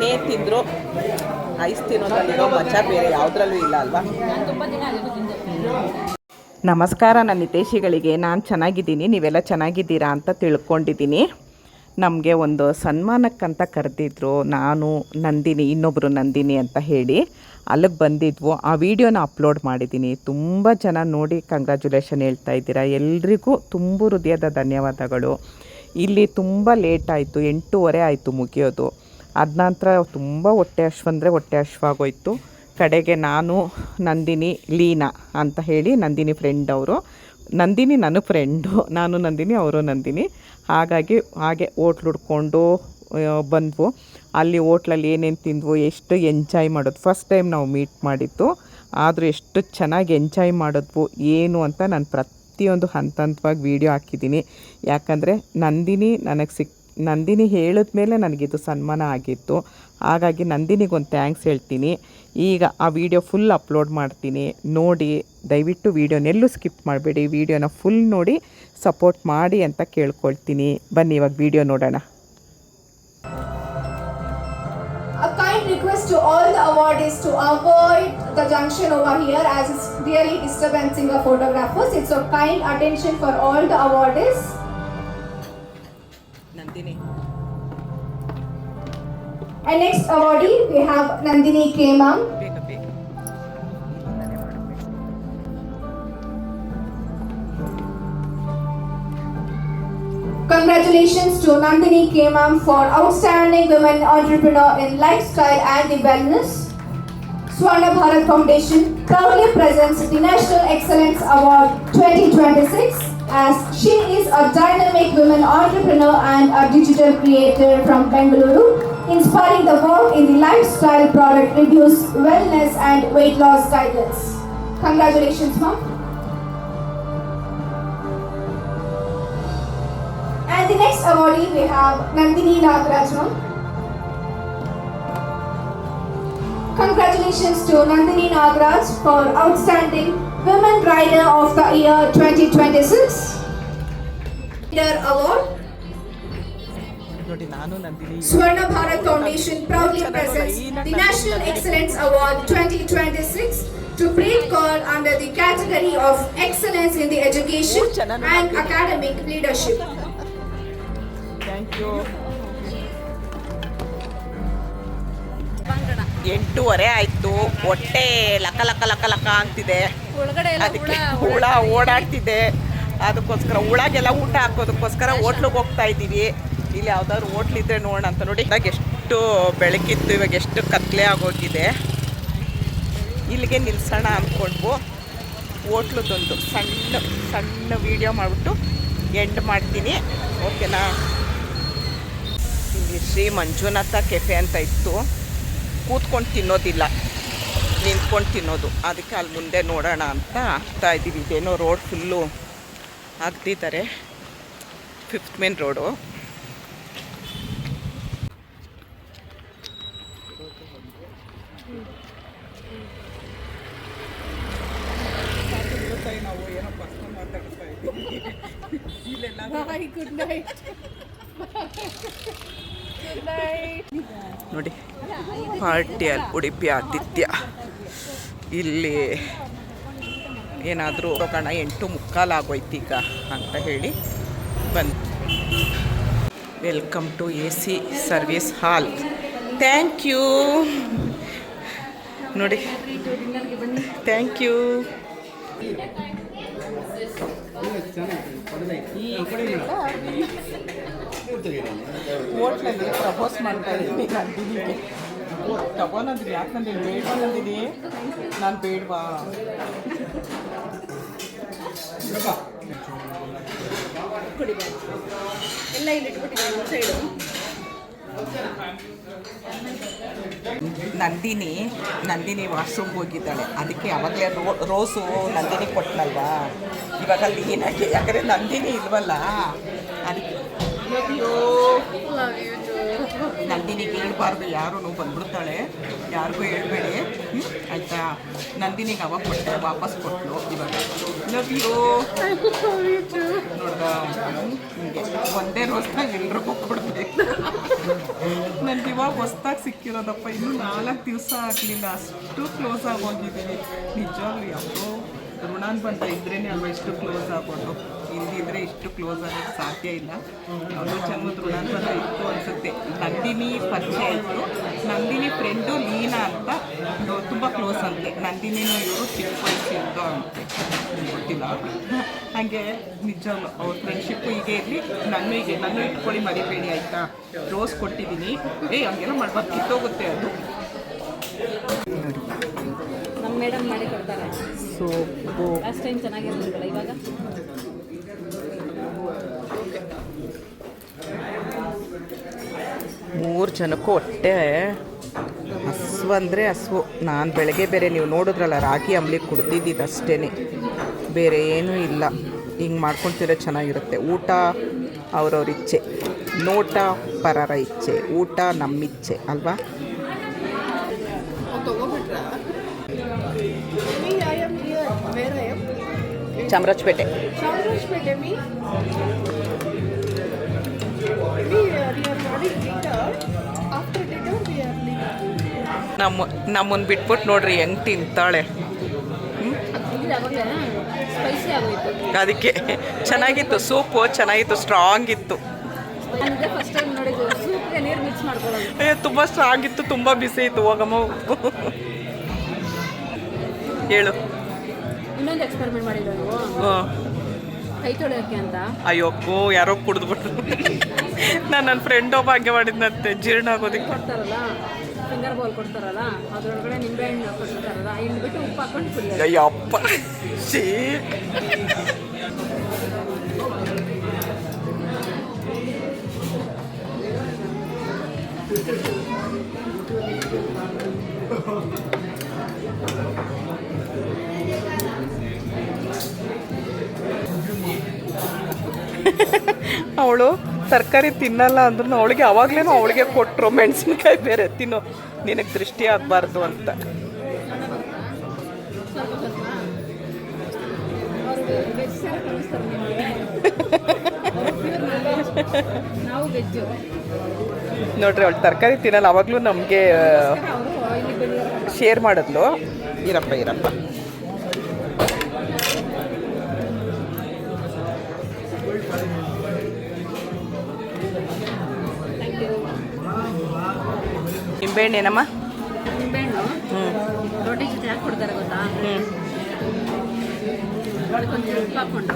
ಏನೇ ತಿಂದರೂ ಐಸ್ ತಿನ್ನೋದ್ರಲ್ಲಿರೋ ಮಜಾ ಬೇರೆ ಯಾವುದ್ರಲ್ಲೂ ಇಲ್ಲ ಅಲ್ವಾ. ನಮಸ್ಕಾರ ನನ್ನ ಹಿತೈಷಿಗಳಿಗೆ. ನಾನು ಚೆನ್ನಾಗಿದ್ದೀನಿ, ನೀವೆಲ್ಲ ಚೆನ್ನಾಗಿದ್ದೀರಾ ಅಂತ ತಿಳ್ಕೊಂಡಿದ್ದೀನಿ. ನಮಗೆ ಒಂದು ಸನ್ಮಾನಕ್ಕಂತ ಕರೆದಿದ್ರು, ನಾನು ನಂದಿನಿ, ಇನ್ನೊಬ್ಬರು ನಂದಿನಿ ಅಂತ ಹೇಳಿ ಅಲ್ಲಿಗೆ ಬಂದಿದ್ವು. ಆ ವಿಡಿಯೋನ ಅಪ್ಲೋಡ್ ಮಾಡಿದ್ದೀನಿ. ತುಂಬ ಜನ ನೋಡಿ ಕಂಗ್ರ್ಯಾಚುಲೇಷನ್ ಹೇಳ್ತಾ ಇದ್ದೀರಾ. ಎಲ್ರಿಗೂ ತುಂಬ ಹೃದಯದ ಧನ್ಯವಾದಗಳು. ಇಲ್ಲಿ ತುಂಬ ಲೇಟ್ ಆಯಿತು, 8:30 ಆಯಿತು ಮುಗಿಯೋದು. ಅದ ನಂತರ ತುಂಬ ಹೊಟ್ಟೆ ಹಶ್ವಾಗೋಯ್ತು. ಕಡೆಗೆ ನಾನು ನಂದಿನಿ, ಲೀನಾ ಅಂತ ಹೇಳಿ ನಂದಿನಿ ಫ್ರೆಂಡ್ ಅವರು. ನಂದಿನಿ ನನ್ನ ಫ್ರೆಂಡು, ನಾನು ನಂದಿನಿ, ಅವರು ನಂದಿನಿ. ಹಾಗಾಗಿ ಹಾಗೆ ಹೋಟ್ಲು ಹುಡ್ಕೊಂಡು ಬಂದ್ವು. ಅಲ್ಲಿ ಹೋಟ್ಲಲ್ಲಿ ಏನೇನು ತಿಂದ್ವು, ಎಷ್ಟು ಎಂಜಾಯ್ ಮಾಡೋದು. ಫಸ್ಟ್ ಟೈಮ್ ನಾವು ಮೀಟ್ ಮಾಡಿದ್ದು, ಆದರೂ ಎಷ್ಟು ಚೆನ್ನಾಗಿ ಎಂಜಾಯ್ ಮಾಡಿದ್ವು ಏನು ಅಂತ ನಾನು ಪ್ರತಿಯೊಂದು ಹಂತವಾಗಿ ವೀಡಿಯೋ ಹಾಕಿದ್ದೀನಿ. ಯಾಕಂದರೆ ನಂದಿನಿ ಹೇಳಿದ ಮೇಲೆ ನನಗಿದು ಸನ್ಮಾನ ಆಗಿತ್ತು. ಹಾಗಾಗಿ ನಂದಿನಿಗೊಂದು ಥ್ಯಾಂಕ್ಸ್ ಹೇಳ್ತೀನಿ. ಈಗ ಆ ವಿಡಿಯೋ ಫುಲ್ ಅಪ್ಲೋಡ್ ಮಾಡ್ತೀನಿ, ನೋಡಿ. ದಯವಿಟ್ಟು ವಿಡಿಯೋನೆಲ್ಲೂ ಸ್ಕಿಪ್ ಮಾಡಬೇಡಿ, ವಿಡಿಯೋನ ಫುಲ್ ನೋಡಿ ಸಪೋರ್ಟ್ ಮಾಡಿ ಅಂತ ಕೇಳ್ಕೊಳ್ತೀನಿ. ಬನ್ನಿ ಇವಾಗ ವಿಡಿಯೋ ನೋಡೋಣ. A kind request to all the awardees to avoid the junction over here as it's really disturbing the photographers. It's a kind attention for all the awardees. Nandini. And next awardee we have Nandini K. Ma'am. Congratulations to Nandini K. Ma'am for outstanding women entrepreneur in lifestyle and wellness. Swarna Bharat Foundation proudly presents the National Excellence Award 2026 as she is a dynamic women entrepreneur and a digital creator from Bengaluru, inspiring the world in the lifestyle product reviews, wellness and weight loss guidance. Congratulations, ma'am. And the next awardee we have Nandini Nagaraj, ma'am. Congratulations to Nandini Nagaraj for outstanding Women Rider of the Year 2026. Leader Award. Swarna Bharat Foundation proudly presents the National Excellence Award 2026 to Preet Kaur under the category of Excellence in the Education and Academic Leadership. Thank you. 8:30 ಆಯಿತು. ಹೊಟ್ಟೆ ಲಕ ಅಂತಿದೆ. ಅದಕ್ಕೆ ಹುಳ ಓಡಾಡ್ತಿದೆ. ಅದಕ್ಕೋಸ್ಕರ ಹುಳಗೆಲ್ಲ ಊಟ ಹಾಕೋದಕ್ಕೋಸ್ಕರ ಹೋಟ್ಲಿಗೆ ಹೋಗ್ತಾ ಇದ್ದೀವಿ. ಇಲ್ಲಿ ಯಾವ್ದಾದ್ರು ಹೋಟ್ಲಿದ್ರೆ ನೋಡೋಣ ಅಂತ. ನೋಡಿ ಇವಾಗ ಎಷ್ಟು ಬೆಳಕಿತ್ತು, ಇವಾಗ ಎಷ್ಟು ಕತ್ಲೆ ಆಗೋಗಿದೆ. ಇಲ್ಲಿಗೆ ನಿಲ್ಸೋಣ ಅಂದ್ಕೊಂಡ್ವು. ಹೋಟ್ಲದೊಂದು ಸಣ್ಣ ವೀಡಿಯೋ ಮಾಡಿಬಿಟ್ಟು ಎಂಡ್ ಮಾಡ್ತೀನಿ, ಓಕೆನಾ. ಇಲ್ಲಿ ಶ್ರೀ ಮಂಜುನಾಥ ಕೆಫೆ ಅಂತ ಇತ್ತು. ಕೂತ್ಕೊಂಡು ತಿನ್ನೋದಿಲ್ಲ, ನಿಂತ್ಕೊಂಡು ತಿನ್ನೋದು. ಅದಕ್ಕೆ ಅಲ್ಲಿ ಮುಂದೆ ನೋಡೋಣ ಅಂತ ಆಗ್ತಾ ಇದ್ದೀವಿ. ಇದೇನೋ ರೋಡ್ ಫುಲ್ಲು ಹಾಕ್ತಿದ್ದಾರೆ, 5th ಮೇನ್ ರೋಡು. ನಾವು ಏನೋ ಪರ್ಸನಲ್ ಮಾತಾಡ್ತಾ ಇದ್ದೀವಿ. Good night. ನೋಡಿ ಪಾರ್ಟಿಯಲ್ ಉಡುಪಿ ಆತಿಥ್ಯ. ಇಲ್ಲಿ ಏನಾದರೂ ಹೋಗೋಣ, 8:45 ಆಗೋಯ್ತು ಈಗ ಅಂತ ಹೇಳಿ ಬಂದು. Welcome to AC service hall. Thank you. ನೋಡಿ, ಥ್ಯಾಂಕ್ ಯು. ಹೋಟ್ಲಲ್ಲಿ ಪ್ರಪೋಸ್ ಮಾಡ್ತಾ ಇದ್ದೀನಿ ನಂದಿನಿಗೆ. ತಗೋನಂದಿನಿ, ಯಾಕೆ ನಂದಿನಿ ಬೇಡವಾ? ನಂದಿನಿ ನಾನು ಬೇಡವಾ? ಎಲ್ಲ ಇಲ್ಲಿ ಇಟ್ಬಿಟ್ಟಿದ್ದೀನಿ ಸೈಡು. ನಂದಿನಿ ವಾಶ್ರೂಮ್ಗೆ ಹೋಗಿದ್ದಾಳೆ. ಅದಕ್ಕೆ ಯಾವಾಗಲೇ ರೋಸು ನಂದಿನಿ ಕೊಟ್ಟನಲ್ವಾ, ಇವಾಗ ಲೀನಾಗೆ. ಯಾಕಂದರೆ ನಂದಿನಿ ಇಲ್ವಲ್ಲ, ಅದಕ್ಕೆ. ನಂದಿನಿಗೆ ಹೇಳ್ಬಾರ್ದು, ಯಾರೂ ಬಂದ್ಬಿಡ್ತಾಳೆ, ಯಾರಿಗೂ ಹೇಳ್ಬೇಡಿ ಆಯಿತಾ. ನಂದಿನಿಗೆ ಅವಾಗ ಕೊಟ್ಟೆ, ವಾಪಸ್ ಕೊಟ್ಟಳು. ಇವಾಗ ಲವ್ ಯು ನೋಡ್ದ, ಹಿಂಗೆ ಒಂದೇ ರೋಸ್ನಾಗ ಎಲ್ರಿಗೂ ಕೊಡಬೇಕು. ನನಗೆ ಇವಾಗ ಹೊಸ್ದಾಗಿ ಸಿಕ್ಕಿರೋದಪ್ಪ, ಇನ್ನೂ 4 ದಿವಸ ಆಗಲಿಲ್ಲ, ಅಷ್ಟು ಕ್ಲೋಸ್ ಆಗೋಗಿದ್ದೀನಿ ನಿಜವಾಗ್ಲೂ. ಯಾವುದೋ ಋಣಾನ್ ಬಂತ ಇದ್ರೇ ಅಲ್ವಾ ಇಷ್ಟು ಕ್ಲೋಸ್ ಆಗೋದು, ಇಲ್ದಿದ್ರೆ ಇಷ್ಟು ಕ್ಲೋಸ್ ಆಗೋಕ್ಕೆ ಸಾಧ್ಯ ಇಲ್ಲ. ಯಾವುದೋ ಜನ್ಮದ ಋಣಾನ್ ಇತ್ತು ಅನಿಸುತ್ತೆ. ನಂದಿನಿ ಪರಿಚಯ ಇತ್ತು, ನಂದಿನಿ ಫ್ರೆಂಡು ಲೀನಾ ಅಂತ ತುಂಬ ಕ್ಲೋಸ್ ಅಂತೆ. ನಂದಿನಿನೂ ಇವರು ಚಿಕ್ಕ ವಯಸ್ಸಿಂದ ಅಂತೆ, ಗೊತ್ತಿಲ್ಲ. ಹಾಗೆ ನಿಜವಾಗ್ಲು ಅವ್ರ ಫ್ರೆಂಡ್ಶಿಪ್ಪು ಹೀಗೆ ಇರಲಿ. ನಾನು ಇಟ್ಕೊಳ್ಳಿ, ಮರಿಬೇಡಿ ಆಯಿತಾ. ರೋಸ್ ಕೊಟ್ಟಿದ್ದೀನಿ, ಹಂಗೆಲ್ಲ ಮಾಡ್ಬಾರ್ದು, ಕಿತ್ತೋಗುತ್ತೆ ಅದು. ನಮ್ಮ ಮೇಡಮ್ ಮಾಡಿ ಕೊಡ್ತಾರೆ. ಸೋಪು ಲಾಸ್ಟ್ ಟೈಮ್ ಚೆನ್ನಾಗಿರ್ಲಿಲ್ಲ, ಇವಾಗ 3 ಜನಕ್ಕೂ ಹೊಟ್ಟೆ ಹಸ್ವು ಅಂದರೆ ಹಸ್ವು. ನಾನು ಬೆಳಗ್ಗೆ ಬೇರೆ ನೀವು ನೋಡಿದ್ರಲ್ಲ, ರಾಗಿ ಅಂಬ್ಲಿ ಕುಡ್ದಿದ್ದು ಅಷ್ಟೇ, ಬೇರೆ ಏನೂ ಇಲ್ಲ. ಹಿಂಗೆ ಮಾಡ್ಕೊಳ್ತಿರೋ ಚೆನ್ನಾಗಿರುತ್ತೆ. ಊಟ ಅವ್ರವ್ರ ಇಚ್ಛೆ, ನೋಟ ಪರರ ಇಚ್ಛೆ, ಊಟ ನಮ್ಮಿಚ್ಛೆ ಅಲ್ವಾ. ಚಾಮರಾಜಪೇಟೆ. ನಮ್ಮನ್ನು ಬಿಟ್ಬಿಟ್ಟು ನೋಡ್ರಿ ಹೆಂಗೆ ತಿಂತಾಳೆ. ಸ್ಪೈಸಿ ಆಗೋಯ್ತು. ಅದಕ್ಕೆ ಚೆನ್ನಾಗಿತ್ತು, ಸೂಪು ಚೆನ್ನಾಗಿತ್ತು, ಸ್ಟ್ರಾಂಗ್ ಇತ್ತು. ಫಸ್ಟ್ ಟೈಮ್ ನೋಡಿದ್ದು, ಸೂಪ್ಗೆ ನೀರು ಮಿಕ್ಸ್ ಮಾಡ್ಕೊಳ್ಳೋದು. ತುಂಬ ಸ್ಟ್ರಾಂಗ್ ಇತ್ತು, ತುಂಬ ಬಿಸಿ ಇತ್ತು. ಹೋಗಮ್ಮ ಹೇಳು. ಇನ್ನೊಂದು ಎಕ್ಸ್ಪೆರಿಮೆಂಟ್ ಮಾಡಿದ್ರು ನೀವು, ಕೈ ತೊಳೆಯೋಕ್ಕೆ ಅಂತ. ಅಯ್ಯೋಕ್ಕೋ, ಯಾರೋ ಕುಡಿದ್ಬಿಟ್ರು. ನಾನು ನನ್ನ ಫ್ರೆಂಡ್ ಒಬ್ಬ ಹಂಗೆ ಮಾಡಿದ್ನಂತೆ, ಜೀರ್ಣ ಆಗೋದಕ್ಕೆ. ಕೊಡ್ತಾರಲ್ಲ, ಫಿಂಗರ್ ಬೌಲ್ ಕೊಡ್ತಾರಲ್ಲ, ಅದರೊಳಗಡೆ ನಿಂಬೆಹಣ್ಣು ಕೊಡ್ತಾರಲ್ಲ, ಹಿಂಡ್ಬಿಟ್ಟು ಉಪ್ಪು ಹಾಕೊಂಡು ಕುಡಿಯೋದು. ಅಯ್ಯಪ್ಪ ಶೀ. ಅವಳು ತರಕಾರಿ ತಿನ್ನಲ್ಲ ಅಂದ್ರೂ ಅವಳಿಗೆ ಅವಾಗಲೇನೋ ಅವಳಿಗೆ ಕೊಟ್ಟರು ಮೆಣಸಿನ್ಕಾಯಿ ಬೇರೆ ತಿನ್ನೋ, ನಿನಗೆ ದೃಷ್ಟಿ ಆಗಬಾರ್ದು ಅಂತ. ನೋಡ್ರಿ, ಅವಳು ತರಕಾರಿ ತಿನ್ನಲ್ಲ, ಅವಾಗಲೂ ನಮಗೆ ಶೇರ್ ಮಾಡಿದ್ಲು. ಇರಪ್ಪ ನಿಂಬೆಹಣ್ಣು ಏನಮ್ಮ? ನಿಂಬೆಹಣ್ಣು ರೋಟಿ ಜೊತೆ ಹಾಕಿ ಕೊಡ್ತಾರೆ ಗೊತ್ತಾ. ಅದಕ್ಕೊಂದು ಉಪ್ಪು ಹಾಕ್ಕೊಂಡು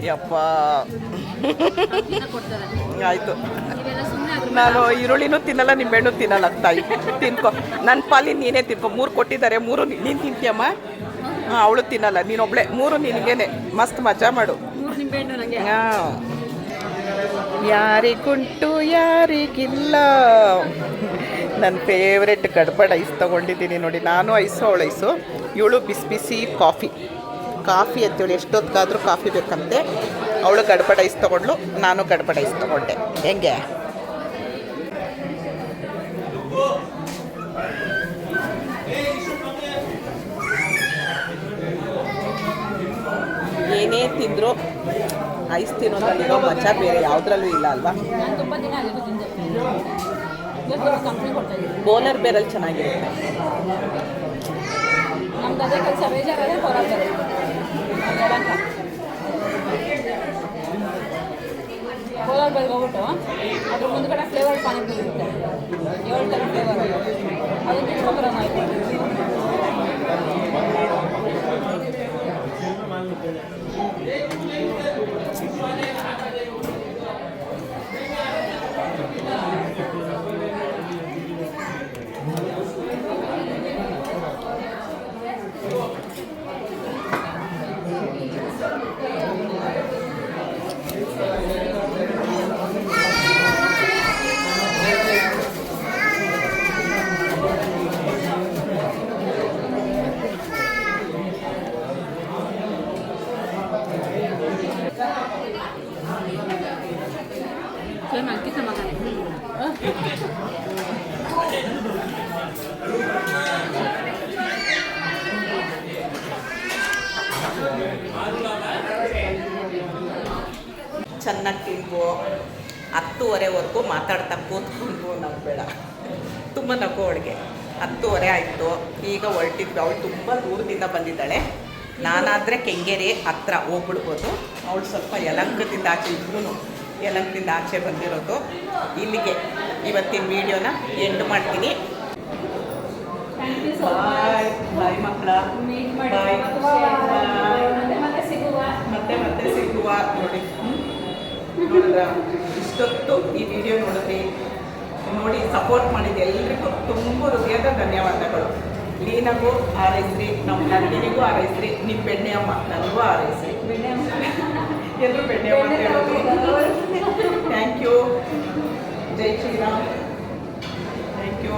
ಯಪ್ಪ ಕೊಡ್ತಾರೆ. ಆಯಿತು. ಇವೆಲ್ಲ ಸುಮ್ಮನೆ ನಾನು ಈರುಳ್ಳಿನೂ ತಿನ್ನಲ್ಲ, ನಿಂಬೆಹಣ್ಣು ತಿನ್ನಲ್ಲ. ತಾಯಿ ತಿನ್ಕೊ, ನನ್ನ ಪಾಲಿ ನೀನೇ ತಿನ್ಕೊ. 3 ಕೊಟ್ಟಿದ್ದಾರೆ, 3 ನೀನು ತಿಂತೀಯಮ್ಮ. ಅವಳು ತಿನ್ನಲ್ಲ, ನೀನೊಬ್ಳೆ. 3 ನಿನಗೇನೆ. ಮಸ್ತ್ ಮಜಾ ಮಾಡು. 3 ನಿಂಬೆಹಣ್ಣು ನನಗೆ. ಹಾಂ, ಯಾರಿಗುಂಟು ಯಾರಿಗಿಲ್ಲ. ನನ್ನ ಫೇವ್ರೆಟ್ ಗಡ್ಬಡ್ ಐಸ್ ತೊಗೊಂಡಿದ್ದೀನಿ ನೋಡಿ. ನಾನು ಐಸು, ಅವಳು ಐಸು. ಇವಳು ಬಿಸಿ ಬಿಸಿ ಕಾಫಿ ಅಂತೇಳಿ ಎಷ್ಟೊತ್ತಾದರೂ ಕಾಫಿ ಬೇಕಂತೆ. ಅವಳು ಗಡ್ಬಡ್ ಐಸ್ ತೊಗೊಂಡ್ಳು, ನಾನು ಗಡ್ಬಡ್ ಐಸ್ ತೊಗೊಂಡೆ. ಹೆಂಗೆ? ಏನೇ ತಿಂದರೂ ಐಸ್ ತಿನ್ನೋದ್ರಲ್ಲಿರೋ ಮಜಾ ಬೇರೆ ಯಾವುದ್ರಲ್ಲೂ ಇಲ್ಲ ಅಲ್ವಾ. ನಾನು ತುಂಬ ದಿನ ಆಗಿದ್ದು ತಿಂದೆ. ಕಂಪ್ನಿ ಕೊಡ್ತಾ ಇದ್ದೀನಿ. ಬೋಲರ್ ಬೇರಲ್ಲಿ ಚೆನ್ನಾಗಿರುತ್ತೆ. ನಮ್ದು ಅದೇ ಕೆಲಸ, ಬೇಜಾರಾದರೆ ಹೊರಗೆ ಬೋಲರ್ ಬೆಲ್ಗೆ ಹೋಗ್ಬಿಟ್ಟು ಅದ್ರ ಮುಂದ್ಗಡೆ ಫ್ಲೇವರ್ ಪಾನಿಪುರಿ ಇರುತ್ತೆ, 7 ಥರ ಫ್ಲೇವರ್. ಅದನ್ನು ತಿನ್ಕೊಬರೋಣ ಆಯಿತು. Saya makan kita makan. ಚೆನ್ನಾಗಿ ತಿಂದು 10:30ವರೆಗೂ ಮಾತಾಡ್ತಾ ಕೂತ್ಕೊಂಡು ನಾವು ಬೇಡ ತುಂಬ ನಗು ಅವಳಿಗೆ 10:30 ಆಯಿತು. ಈಗ ಹೊರಟಿದ್ವಿ. ಅವಳು ತುಂಬ ದೂರದಿಂದ ಬಂದಿದ್ದಾಳೆ. ನಾನಾದರೆ ಕೆಂಗೇರಿ ಹತ್ರ ಹೋಗ್ಬಿಡ್ಬೋದು. ಅವಳು ಸ್ವಲ್ಪ ಯಲಂಕದಿಂದ ಆಚೆ ಇದ್ರೂ ಯಲಂಕದಿಂದ ಆಚೆ ಬಂದಿರೋದು. ಇಲ್ಲಿಗೆ ಇವತ್ತಿನ ವೀಡಿಯೋನ ಎಂಡ್ ಮಾಡ್ತೀನಿ. Thank you so bye much. ಬಾಯ್ ಮಕ್ಕಳ. Meet ಮಾಡಿ. ಬಾಯ್. ಮತ್ತೆ ಸಿಗುವ. ಮತ್ತೆ ಸಿಗುವ. ನೋಡಿ ನೋಡಿದ್ರ ಇಷ್ಟೊತ್ತು ಈ ವಿಡಿಯೋ ನೋಡಿ ಸಪೋರ್ಟ್ ಮಾಡಿದ ಎಲ್ರಿಗೂ ತುಂಬ ಹೃದಯದ ಧನ್ಯವಾದಗಳು. ಲೀನಗೂ ಹಾರೈಸ್ರಿ, ನಮ್ಮ ನಂದಿನಿಗೂ ಹಾರೈಸ್ರಿ, ನಿಮ್ಮ ಬೆಣ್ಣೆ ಅಮ್ಮ ನನಗೂ ಹಾರೈಸ್ರಿ. ಎಲ್ಲರೂ ಬೆಣ್ಣೆ ಅಮ್ಮ ಅಂತ ಹೇಳೋದು. Thank you. Jai Shriram. Thank you.